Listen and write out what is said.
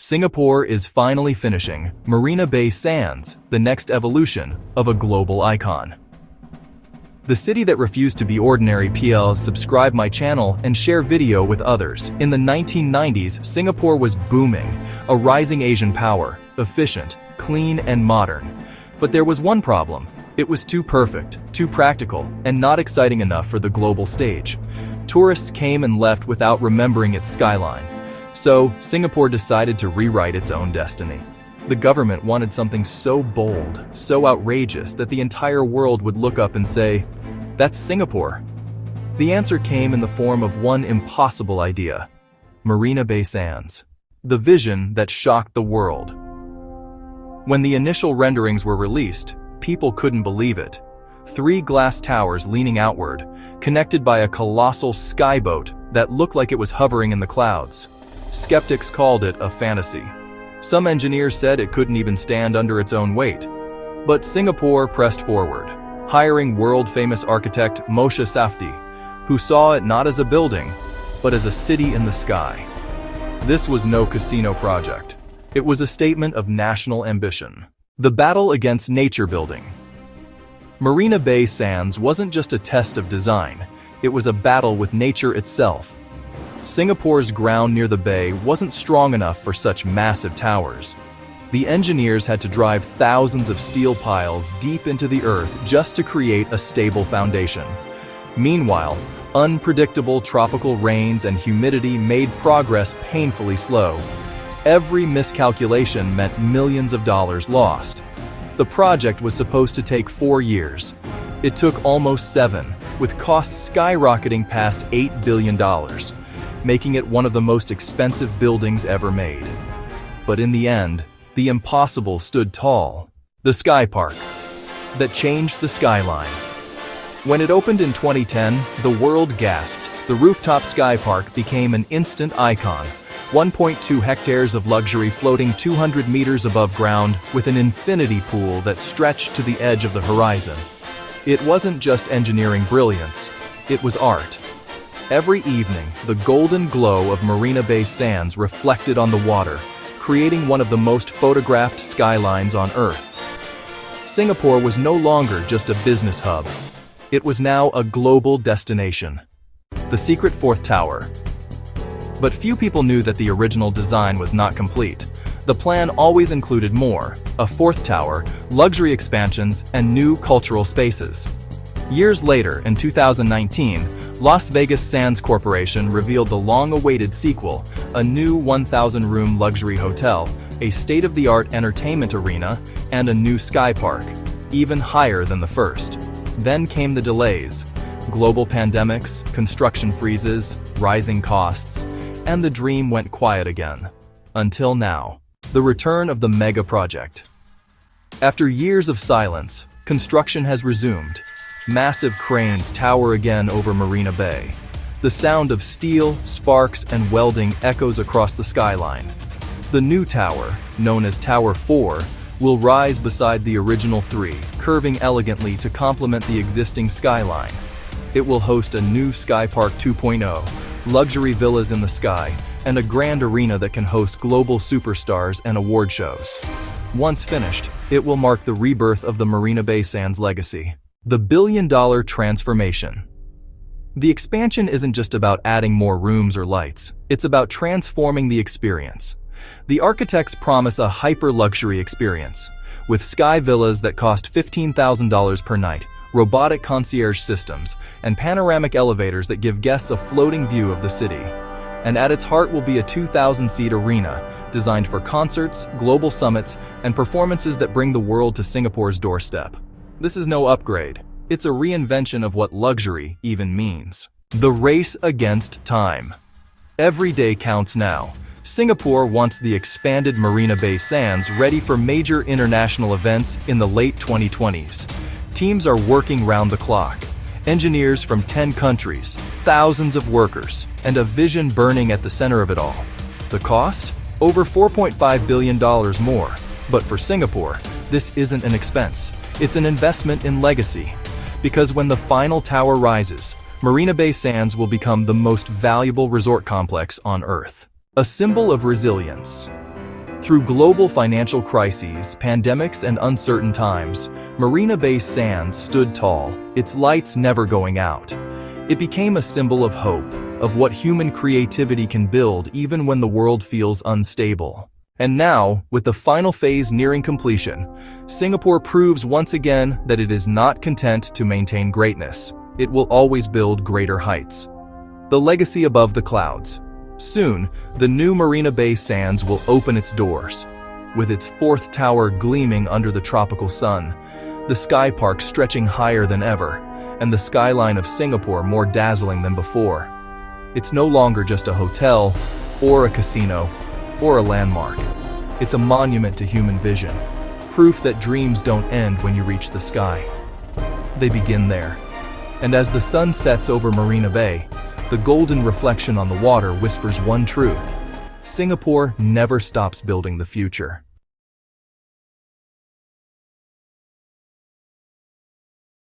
Singapore is finally finishing Marina Bay Sands, the next evolution of a global icon. The city that refused to be ordinary. PL subscribe my channel and share video with others. In the 1990s, Singapore was booming, a rising Asian power, efficient, clean and modern. But there was one problem. It was too perfect, too practical, and not exciting enough for the global stage. Tourists came and left without remembering its skyline. So, Singapore decided to rewrite its own destiny. The government wanted something so bold, so outrageous that the entire world would look up and say, "That's Singapore." The answer came in the form of one impossible idea: Marina Bay Sands. The vision that shocked the world. When the initial renderings were released, people couldn't believe it. 3 glass towers leaning outward, connected by a colossal skyboat that looked like it was hovering in the clouds. Skeptics called it a fantasy. Some engineers said it couldn't even stand under its own weight. But Singapore pressed forward, hiring world-famous architect Moshe Safdie, who saw it not as a building, but as a city in the sky. This was no casino project. It was a statement of national ambition. The battle against nature building. Marina Bay Sands wasn't just a test of design, it was a battle with nature itself. Singapore's ground near the bay wasn't strong enough for such massive towers. The engineers had to drive thousands of steel piles deep into the earth just to create a stable foundation. Meanwhile, unpredictable tropical rains and humidity made progress painfully slow. Every miscalculation meant millions of dollars lost. The project was supposed to take 4 years. It took almost 7, with costs skyrocketing past $8 billion. Making it one of the most expensive buildings ever made. But in the end, the impossible stood tall. The SkyPark. That changed the skyline. When it opened in 2010, the world gasped. The rooftop SkyPark became an instant icon. 1.2 hectares of luxury floating 200 meters above ground with an infinity pool that stretched to the edge of the horizon. It wasn't just engineering brilliance, it was art. Every evening, the golden glow of Marina Bay Sands reflected on the water, creating one of the most photographed skylines on Earth. Singapore was no longer just a business hub. It was now a global destination. The secret 4th tower. But few people knew that the original design was not complete. The plan always included more: a 4th tower, luxury expansions, and new cultural spaces. Years later, in 2019, Las Vegas Sands Corporation revealed the long-awaited sequel, a new 1,000-room luxury hotel, a state-of-the-art entertainment arena, and a new SkyPark, even higher than the first. Then came the delays: global pandemics, construction freezes, rising costs, and the dream went quiet again. Until now, the return of the mega project. After years of silence, construction has resumed. Massive cranes tower again over Marina Bay. The sound of steel, sparks, and welding echoes across the skyline. The new tower, known as Tower 4, will rise beside the original 3, curving elegantly to complement the existing skyline. It will host a new SkyPark 2.0, luxury villas in the sky, and a grand arena that can host global superstars and award shows. Once finished, it will mark the rebirth of the Marina Bay Sands legacy. The billion-dollar transformation. The expansion isn't just about adding more rooms or lights, it's about transforming the experience. The architects promise a hyper-luxury experience, with sky villas that cost $15,000 per night, robotic concierge systems, and panoramic elevators that give guests a floating view of the city. And at its heart will be a 2,000-seat arena, designed for concerts, global summits, and performances that bring the world to Singapore's doorstep. This is no upgrade. It's a reinvention of what luxury even means. The race against time. Every day counts now. Singapore wants the expanded Marina Bay Sands ready for major international events in the late 2020s. Teams are working round the clock. Engineers from 10 countries, thousands of workers, and a vision burning at the center of it all. The cost? Over $4.5 billion more. But for Singapore, this isn't an expense. It's an investment in legacy. Because when the final tower rises, Marina Bay Sands will become the most valuable resort complex on Earth. A symbol of resilience. Through global financial crises, pandemics, and uncertain times, Marina Bay Sands stood tall, its lights never going out. It became a symbol of hope, of what human creativity can build even when the world feels unstable. And now, with the final phase nearing completion, Singapore proves once again that it is not content to maintain greatness. It will always build greater heights. The legacy above the clouds. Soon, the new Marina Bay Sands will open its doors. With its fourth tower gleaming under the tropical sun, the SkyPark stretching higher than ever, and the skyline of Singapore more dazzling than before. It's no longer just a hotel, or a casino, or a landmark. It's a monument to human vision, proof that dreams don't end when you reach the sky. They begin there. And as the sun sets over Marina Bay, the golden reflection on the water whispers one truth: Singapore never stops building the future.